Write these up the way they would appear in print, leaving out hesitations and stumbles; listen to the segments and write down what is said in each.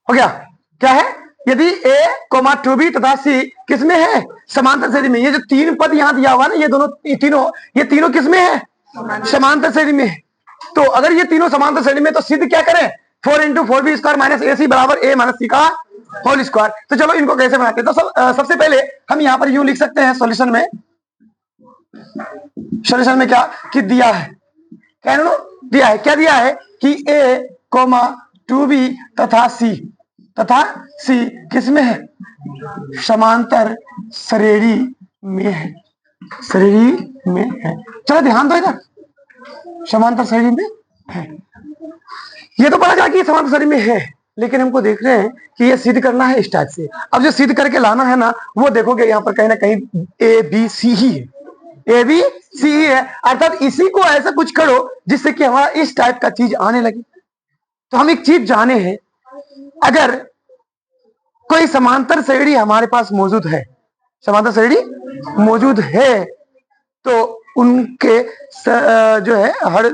हो गया। क्या है? यदि a, 2b तथा c किसमें है? समांतर श्रेणी में। ये जो तीन पद यहां दिया हुआ ना, ये तीनों किसमें है? समांतर श्रेणी में। तो अगर ये तीनों समांतर श्रेणी में तो सिद्ध क्या करें? 4 into 4b square minus AC बराबर a माइनस c का होल स्क्वायर। तो चलो इनको कैसे बनाते हैं? तो सबसे पहले हम यहाँ पर यूं लिख सकते हैं सॉल्यूशन में क्या कि दिया है, क्या दिया है कि a, 2b तथा c किसमें है? समांतर श्रेणी में है। चलो ध्यान दो इधर, समांतर श्रेणी में है। ये तो पता चला कि समांतर श्रेणी में है, लेकिन हमको देख रहे हैं कि ये सिद्ध करना है इस टाइप से। अब जो सिद्ध करके लाना है ना, वो देखोगे यहाँ पर कहीं ना कहीं ABC ही है, ABC ही है। अर्थात इसी को ऐसा कुछ करो जिससे कि हमारा इस टाइप का चीज आने लगे। तो हम एक चीज जाने हैं, अगर कोई समांतर श्रेणी हमारे पास मौजूद है, तो उनके जो है हर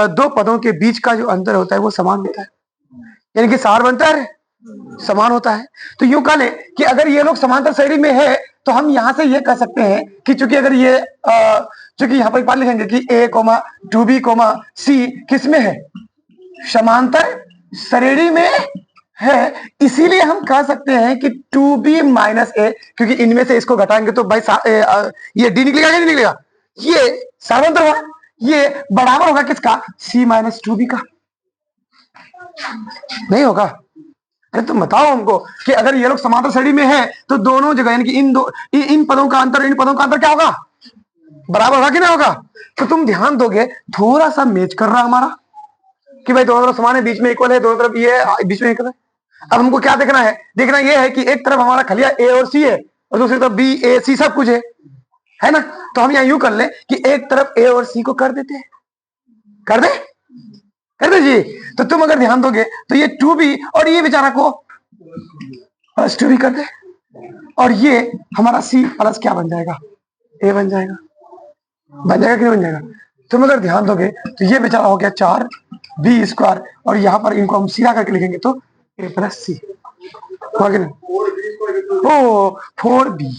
दो पदों के बीच का जो अंतर होता है वो समान होता है, यानी कि सारवंतर समान होता है। तो यूं कह लें कि अगर ये लोग समांतर श्रेणी में है तो हम यहां से ये कह सकते हैं कि चूंकि अगर ये चूंकि यहां पर एक बात लिखेंगे कि a, 2b, c किसमें है? समांतर श्रेणी में है। इसीलिए हम कह सकते हैं कि 2b माइनस a, क्योंकि इनमें से इसको घटाएंगे तो भाई ये d निकलेगा कि नहीं निकलेगा? ये सारवंतर होगा, ये बराबर होगा किसका? c माइनस 2b का। नहीं होगा? अरे तुम बताओ हमको कि अगर ये लोग समांतर श्रेणी में है तो दोनों जगह यानी कि इन पदों का अंतर क्या होगा? बराबर होगा कि नहीं होगा? तो तुम ध्यान दोगे, थोड़ा सा मैच कर रहा हमारा कि भाई दोनों तरफ समान है, बीच में इक्वल है, दोनों तरफ ये बीच में इक्वल है। अब हमको क्या देखना है? देखना ये है कि एक तरफ हमारा खलिया A और C है और दूसरी तरफ B, A, C सब कुछ है ना? तो हम यहाँ यूं कर ले कि एक तरफ A और C को कर देते हैं, कर दे जी। तो तुम अगर ध्यान दोगे तो ये 2b और ये बेचारा को प्लस 2b कर दे, और ये हमारा c प्लस क्या बन जाएगा? a बन जाएगा कि नहीं बन जाएगा? तुम अगर ध्यान दोगे तो ये बेचारा हो गया 4b स्क्वायर, और यहाँ पर इनको हम सीधा करके लिखेंगे तो a प्लस c होगा कि नहीं? ओ 4b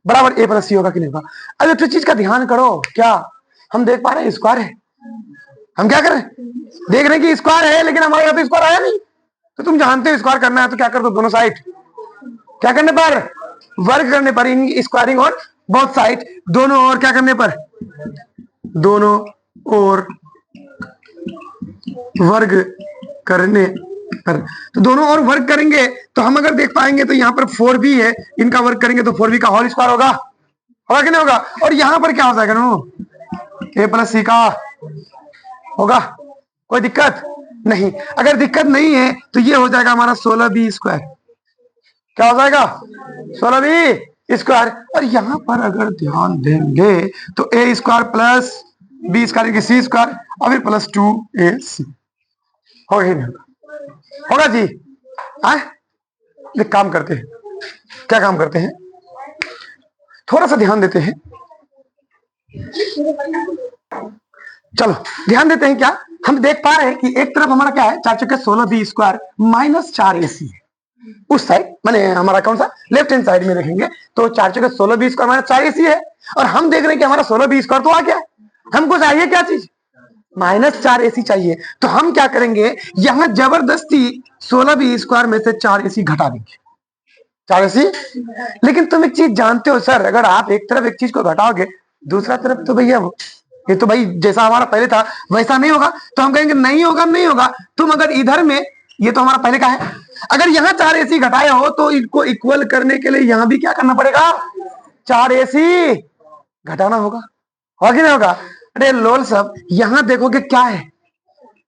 बराबर a प्लस c होगा कि नहीं होगा? अब एक चीज का ध्यान करो, क्या हम देख पा रहे हैं? स्क्वायर है। हम क्या करें? देख रहे हैं कि स्क्वायर है, लेकिन हमारे यहाँ तो स्क्वायर आया नहीं। तो तुम जानते हो स्क्वायर करना है तो क्या कर दो? दोनों साइड क्या करने पर? वर्ग करने पर, स्क्वायरिंग ऑन बोथ साइड, दोनों ओर क्या करने पर? दोनों ओर वर्ग करने पर। तो दोनों ओर वर्ग करेंगे तो हम अगर देख पाएंगे तो यहाँ पर 4b है, इनका वर्ग करेंगे तो 4b का होल स्क्वायर होगा कि नहीं होगा? और यहाँ पर क्या हो जाएगा? a प्लस c का होगा। कोई दिक्कत नहीं? अगर दिक्कत नहीं है तो ये हो जाएगा हमारा 16b स्क्वायर। क्या हो जाएगा? 16b square. और यहां पर अगर ध्यान देंगे तो a square plus b square C square और फिर प्लस 2ac होगा ही नहीं? होगा जी? एक काम करते हैं, क्या काम करते हैं? थोड़ा सा ध्यान देते हैं, चलो ध्यान देते हैं। क्या हम देख पा रहे हैं कि एक तरफ हमारा क्या है? 4 चौके 16b स्क्वायर माइनस 4ac है। उस साइड माने हमारा कौन सा? लेफ्ट हैंड साइड में देखेंगे तो 4 चौके 16b स्क्वायर माइनस 4ac है, और हम देख रहे हैं कि हमारा 16b स्क्वायर तो आ गया है। हमको चाहिए क्या चीज? माइनस 4ac चाहिए। तो हम क्या करेंगे? यहां जबरदस्ती 16b स्क्वायर में से 4ac घटा देंगे, 4ac। लेकिन तुम एक चीज जानते हो सर, अगर आप एक तरफ एक चीज को घटाओगे दूसरा तरफ तो भैया ये तो भाई जैसा हमारा पहले था वैसा नहीं होगा। तो हम कहेंगे नहीं होगा। तुम अगर इधर में, ये तो हमारा पहले का है, अगर यहाँ 4ac घटाए हो तो इनको इक्वल करने के लिए यहाँ भी क्या करना पड़ेगा? 4ac घटाना होगा कि नहीं होगा? अरे लोल सब, यहाँ देखोगे क्या है?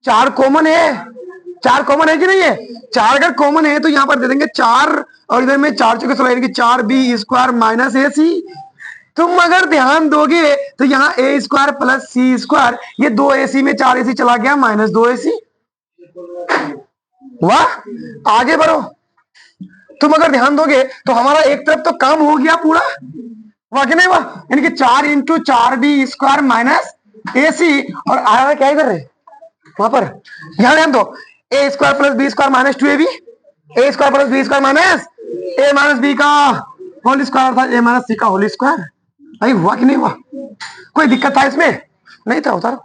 4 कॉमन है कि नहीं है? 4 अगर कॉमन है तो यहाँ पर दे देंगे 4, और इधर में 4 चौके 16 यानी कि 4b स्क्वायर माइनस ac। तुम अगर ध्यान दोगे तो यहाँ a square plus c square, ये 2ac में 4ac चला गया माइनस 2ac। वाह, आगे बढ़ो। तुम अगर ध्यान दोगे तो हमारा एक तरफ तो काम हो गया पूरा, वाह कि नहीं वाह? यानी कि 4 into 4b square minus ac, और आया क्या इधर है? वहां पर यहाँ ध्यान दो, A square plus B square minus 2ab, A square plus B square minus A minus B का होल स्क्वायर था, ए माइनस सी का होल स्क्वायर। भाई हुआ कि नहीं हुआ? कोई दिक्कत था इसमें? नहीं था। उतारो।